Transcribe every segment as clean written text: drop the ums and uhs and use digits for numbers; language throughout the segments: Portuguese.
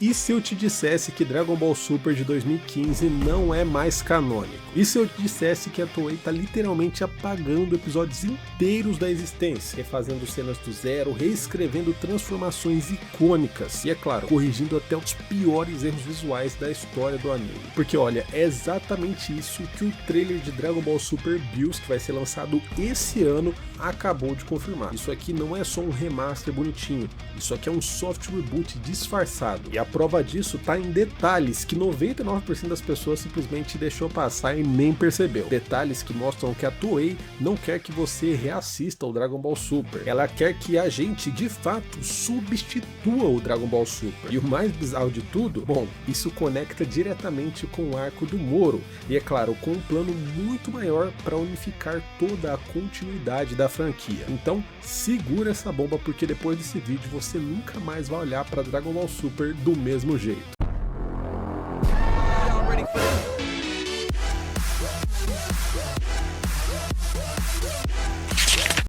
E se eu te dissesse que Dragon Ball Super de 2015 não é mais canônico? E se eu te dissesse que a Toei tá literalmente apagando episódios inteiros da existência, refazendo cenas do zero, reescrevendo transformações icônicas e, é claro, corrigindo até os piores erros visuais da história do anime? Porque olha, é exatamente isso que o trailer de Dragon Ball Super Bills, que vai ser lançado esse ano, acabou de confirmar. Isso aqui não é só um remaster bonitinho, isso aqui é um soft reboot disfarçado. E a prova disso tá em detalhes que 99% das pessoas simplesmente deixou passar e nem percebeu. Detalhes que mostram que a Toei não quer que você reassista o Dragon Ball Super. Ela quer que a gente, de fato, substitua o Dragon Ball Super. E o mais bizarro de tudo, bom, isso conecta diretamente com o arco do Moro. E é claro, com um plano muito maior para unificar toda a continuidade da franquia. Então, segura essa bomba, porque depois desse vídeo você nunca mais vai olhar para Dragon Ball Super do mesmo jeito.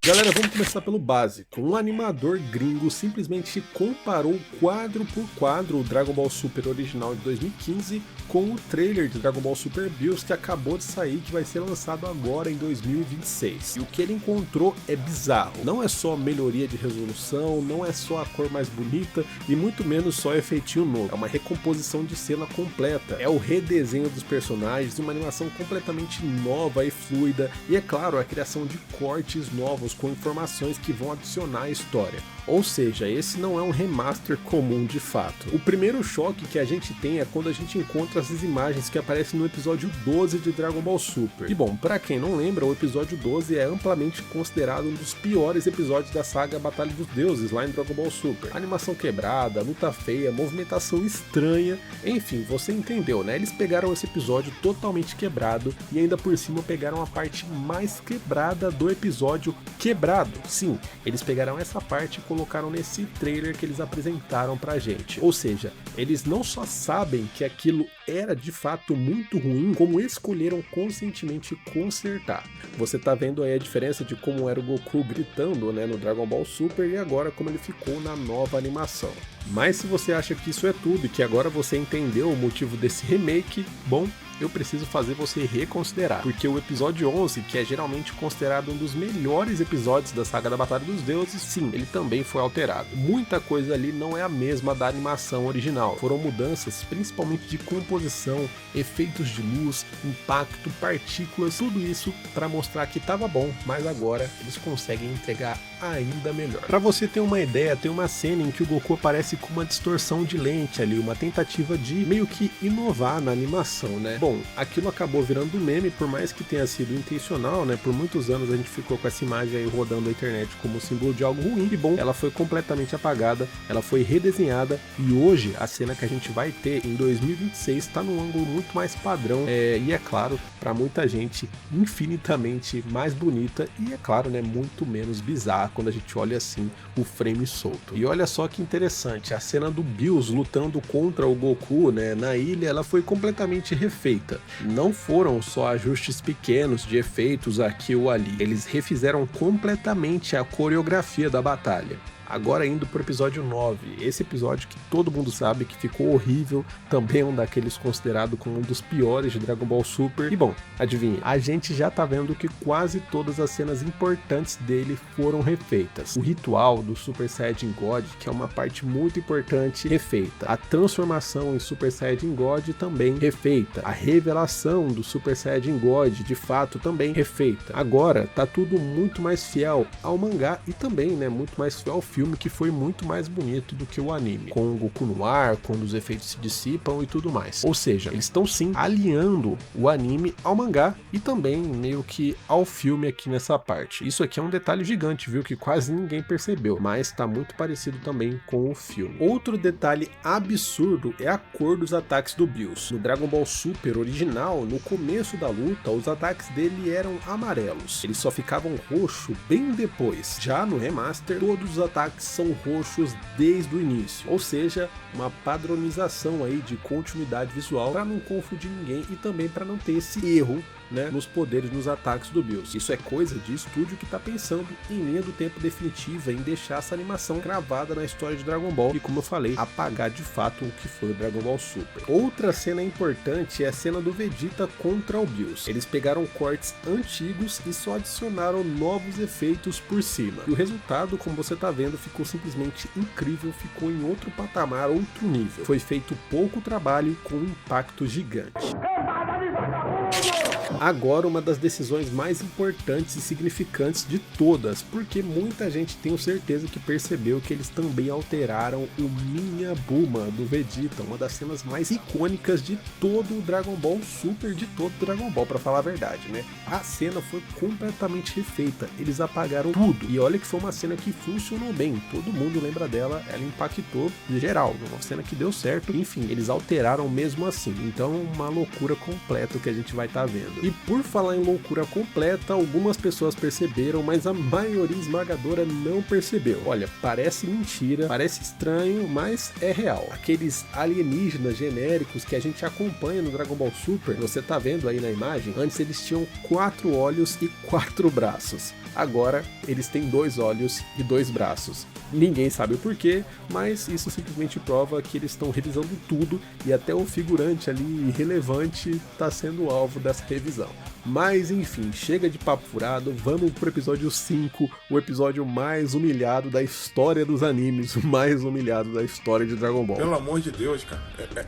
Galera, vamos começar pelo básico. Um animador gringo simplesmente comparou quadro por quadro o Dragon Ball Super original de 2015 com o trailer de Dragon Ball Super Bills que acabou de sair, que vai ser lançado agora em 2026. E o que ele encontrou é bizarro. Não é só melhoria de resolução, não é só a cor mais bonita e muito menos só efeitinho novo. É uma recomposição de cena completa. É o redesenho dos personagens, uma animação completamente nova e fluida e, é claro, a criação de cortes novos com informações que vão adicionar a história. Ou seja, esse não é um remaster comum de fato. O primeiro choque que a gente tem é quando a gente encontra essas imagens que aparecem no episódio 12 de Dragon Ball Super. E bom, pra quem não lembra, o episódio 12 é amplamente considerado um dos piores episódios da saga Batalha dos Deuses lá em Dragon Ball Super. Animação quebrada, luta feia, movimentação estranha, enfim, você entendeu, né? Eles pegaram esse episódio totalmente quebrado e ainda por cima pegaram a parte mais quebrada do episódio quebrado. Sim, eles pegaram essa parte e colocaram nesse trailer que eles apresentaram pra gente. Ou seja, eles não só sabem que aquilo era de fato muito ruim, como escolheram conscientemente consertar. Você tá vendo aí a diferença de como era o Goku gritando, né, no Dragon Ball Super e agora como ele ficou na nova animação. Mas se você acha que isso é tudo e que agora você entendeu o motivo desse remake, bom, eu preciso fazer você reconsiderar, porque o episódio 11, que é geralmente considerado um dos melhores episódios da saga da Batalha dos Deuses, sim, ele também foi alterado. Muita coisa ali não é a mesma da animação original. Foram mudanças principalmente de composição, efeitos de luz, impacto, partículas, tudo isso para mostrar que estava bom, mas agora eles conseguem entregar ainda melhor. Para você ter uma ideia, tem uma cena em que o Goku aparece com uma distorção de lente ali, uma tentativa de meio que inovar na animação, né? Bom, aquilo acabou virando meme, por mais que tenha sido intencional, né? Por muitos anos a gente ficou com essa imagem aí rodando na internet como símbolo de algo ruim, e bom, ela foi completamente apagada, ela foi redesenhada, e hoje a cena que a gente vai ter em 2026 está num ângulo muito mais padrão, e é claro, para muita gente, infinitamente mais bonita, e é claro, né, muito menos bizarra quando a gente olha assim o frame solto. E olha só que interessante, a cena do Bills lutando contra o Goku, né, na ilha, ela foi completamente refeita. Não foram só ajustes pequenos de efeitos aqui ou ali, eles refizeram completamente a coreografia da batalha. Agora indo pro episódio 9, esse episódio que todo mundo sabe que ficou horrível, também é um daqueles considerado como um dos piores de Dragon Ball Super. E bom, adivinha, a gente já tá vendo que quase todas as cenas importantes dele foram refeitas. O ritual do Super Saiyajin God, que é uma parte muito importante, refeita. A transformação em Super Saiyajin God também refeita. A revelação do Super Saiyajin God, de fato, também refeita. Agora tá tudo muito mais fiel ao mangá e também, né, muito mais fiel ao filme, que foi muito mais bonito do que o anime, com o Goku no ar, quando os efeitos se dissipam e tudo mais. Ou seja, eles estão sim alinhando o anime ao mangá e também meio que ao filme aqui nessa parte. Isso aqui é um detalhe gigante, viu, que quase ninguém percebeu, mas tá muito parecido também com o filme. Outro detalhe absurdo é a cor dos ataques do Bills. No Dragon Ball Super original, no começo da luta, os ataques dele eram amarelos. Eles só ficavam roxo bem depois. Já no remaster, todos os ataques são roxos desde o início, ou seja, uma padronização aí de continuidade visual para não confundir ninguém e também para não ter esse erro né, nos poderes, nos ataques do Bills. Isso é coisa de estúdio que tá pensando em linha do tempo definitiva, em deixar essa animação gravada na história de Dragon Ball e, como eu falei, apagar de fato o que foi o Dragon Ball Super. Outra cena importante é a cena do Vegeta contra o Bills. Eles pegaram cortes antigos e só adicionaram novos efeitos por cima. E o resultado, como você tá vendo, ficou simplesmente incrível, ficou em outro patamar, outro nível. Foi feito pouco trabalho com um impacto gigante. Agora, uma das decisões mais importantes e significantes de todas, porque muita gente, tenho certeza, que percebeu que eles também alteraram o Minha Buma do Vegeta, uma das cenas mais icônicas de todo o Dragon Ball Super, de todo o Dragon Ball, pra falar a verdade, né? A cena foi completamente refeita, eles apagaram tudo, e olha que foi uma cena que funcionou bem, todo mundo lembra dela, ela impactou geral, uma cena que deu certo, enfim, eles alteraram mesmo assim, então uma loucura completa o que a gente vai estar vendo. E por falar em loucura completa, algumas pessoas perceberam, mas a maioria esmagadora não percebeu. Olha, parece mentira, parece estranho, mas é real. Aqueles alienígenas genéricos que a gente acompanha no Dragon Ball Super, você tá vendo aí na imagem, antes eles tinham 4 olhos e 4 braços. Agora eles têm 2 olhos e 2 braços. Ninguém sabe o porquê, mas isso simplesmente prova que eles estão revisando tudo e até o figurante ali irrelevante está sendo alvo dessa revisão. Mas enfim, chega de papo furado, vamos pro episódio 5, o episódio mais humilhado da história dos animes, o mais humilhado da história de Dragon Ball. Pelo amor de Deus, cara,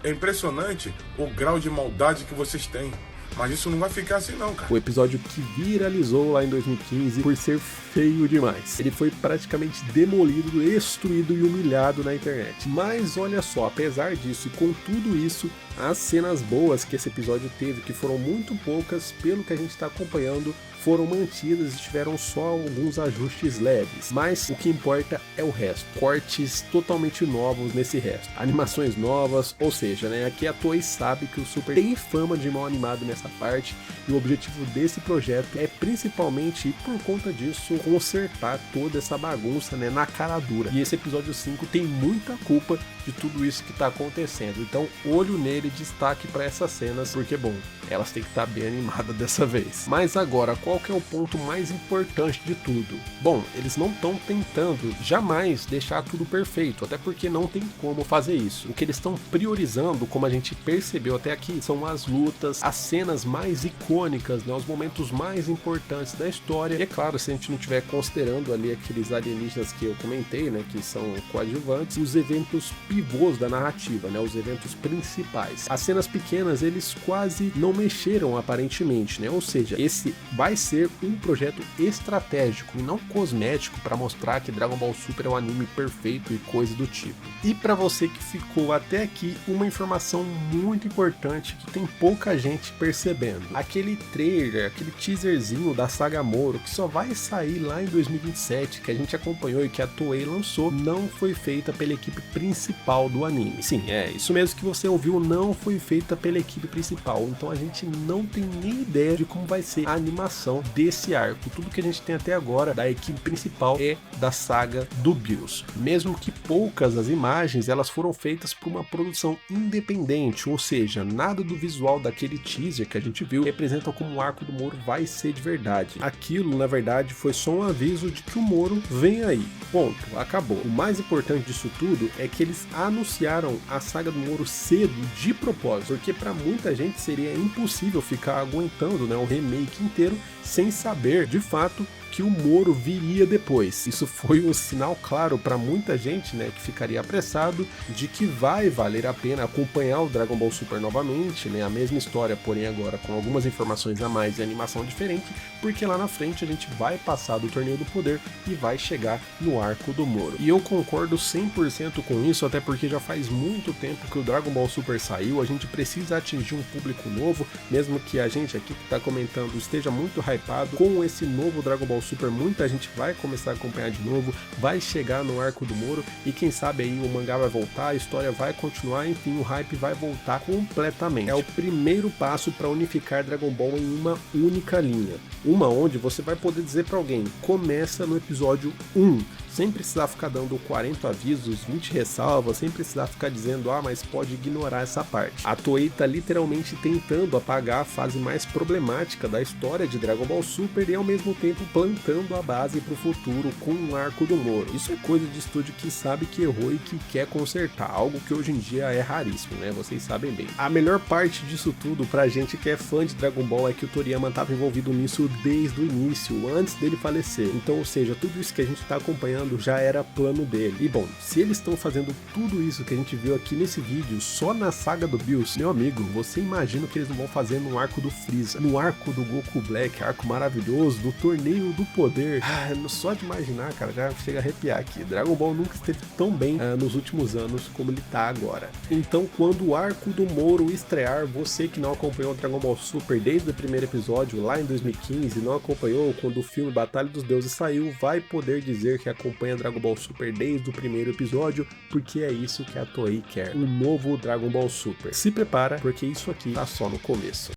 é impressionante o grau de maldade que vocês têm. Mas isso não vai ficar assim não, cara. O episódio que viralizou lá em 2015 por ser feio demais. Ele foi praticamente demolido, destruído e humilhado na internet. Mas olha só, apesar disso e com tudo isso, as cenas boas que esse episódio teve, que foram muito poucas, pelo que a gente está acompanhando, foram mantidas e tiveram só alguns ajustes leves, mas o que importa é o resto, cortes totalmente novos nesse resto, animações novas, ou seja, né, aqui a Toei sabe que o Super tem fama de mal animado nessa parte, e o objetivo desse projeto é principalmente, e por conta disso, consertar toda essa bagunça, né, na cara dura, e esse episódio 5 tem muita culpa de tudo isso que tá acontecendo, então olho nele, destaque para essas cenas, porque bom, elas têm que estar bem animadas dessa vez. Mas agora, qual que é o ponto mais importante de tudo? Bom, eles não estão tentando jamais deixar tudo perfeito, até porque não tem como fazer isso. O que eles estão priorizando, como a gente percebeu até aqui, são as lutas, as cenas mais icônicas, né, os momentos mais importantes da história. E é claro, se a gente não estiver considerando ali aqueles alienígenas que eu comentei, né, que são coadjuvantes, os eventos pivôs da narrativa, né, os eventos principais. As cenas pequenas, eles quase não mexeram aparentemente, né? Ou seja, esse vai ser um projeto estratégico e não cosmético para mostrar que Dragon Ball Super é um anime perfeito e coisa do tipo. E para você que ficou até aqui, uma informação muito importante que tem pouca gente percebendo. Aquele trailer, aquele teaserzinho da saga Moro, que só vai sair lá em 2027, que a gente acompanhou e que a Toei lançou, não foi feita pela equipe principal do anime. Sim, é isso mesmo que você ouviu, não foi feita pela equipe principal. Então a gente não tem nem ideia de como vai ser a animação desse arco. Tudo que a gente tem até agora da equipe principal é da saga do Bills. Mesmo que poucas as imagens, elas foram feitas por uma produção independente, ou seja, nada do visual daquele teaser que a gente viu representa como o arco do Moro vai ser de verdade. Aquilo, na verdade, foi só um aviso de que o Moro vem aí. Ponto, acabou. O mais importante disso tudo é que eles anunciaram a saga do Moro cedo de propósito, porque para muita gente seria impossível ficar aguentando, né, o remake inteiro sem saber de fato que o Moro viria depois. Isso foi um sinal claro para muita gente, né, que ficaria apressado de que vai valer a pena acompanhar o Dragon Ball Super novamente, né, a mesma história, porém agora com algumas informações a mais e animação diferente, porque lá na frente a gente vai passar do Torneio do Poder e vai chegar no arco do Moro. E eu concordo 100% com isso, até porque já faz muito tempo que o Dragon Ball Super saiu, a gente precisa atingir um público novo, mesmo que a gente aqui que está comentando esteja muito hypado com esse novo Dragon Ball Super, muita gente vai começar a acompanhar de novo, vai chegar no arco do Moro e quem sabe aí o mangá vai voltar, a história vai continuar, enfim, o hype vai voltar completamente. É o primeiro passo para unificar Dragon Ball em uma única linha. Uma onde você vai poder dizer para alguém, começa no episódio 1, sem precisar ficar dando 40 avisos, 20 ressalvas, sem precisar ficar dizendo, mas pode ignorar essa parte. A Toei tá literalmente tentando apagar a fase mais problemática da história de Dragon Ball Super e ao mesmo tempo plantando a base pro futuro com um arco do Moro. Isso é coisa de estúdio que sabe que errou e que quer consertar, algo que hoje em dia é raríssimo, né? Vocês sabem bem. A melhor parte disso tudo pra gente que é fã de Dragon Ball é que o Toriyama estava envolvido nisso desde o início, antes dele falecer. Então, ou seja, tudo isso que a gente tá acompanhando já era plano dele. E bom, se eles estão fazendo tudo isso que a gente viu aqui nesse vídeo só na saga do Bills, meu amigo, você imagina o que eles não vão fazer no arco do Freeza, no arco do Goku Black, arco maravilhoso, do Torneio do Poder. Só de imaginar, cara, já chega a arrepiar aqui. Dragon Ball nunca esteve tão bem nos últimos anos como ele tá agora. Então, quando o arco do Moro estrear, você que não acompanhou o Dragon Ball Super desde o primeiro episódio, lá em 2015, não acompanhou quando o filme Batalha dos Deuses saiu, vai poder dizer que acompanha Dragon Ball Super desde o primeiro episódio, porque é isso que a Toei quer, um novo Dragon Ball Super. Se prepara, porque isso aqui tá só no começo.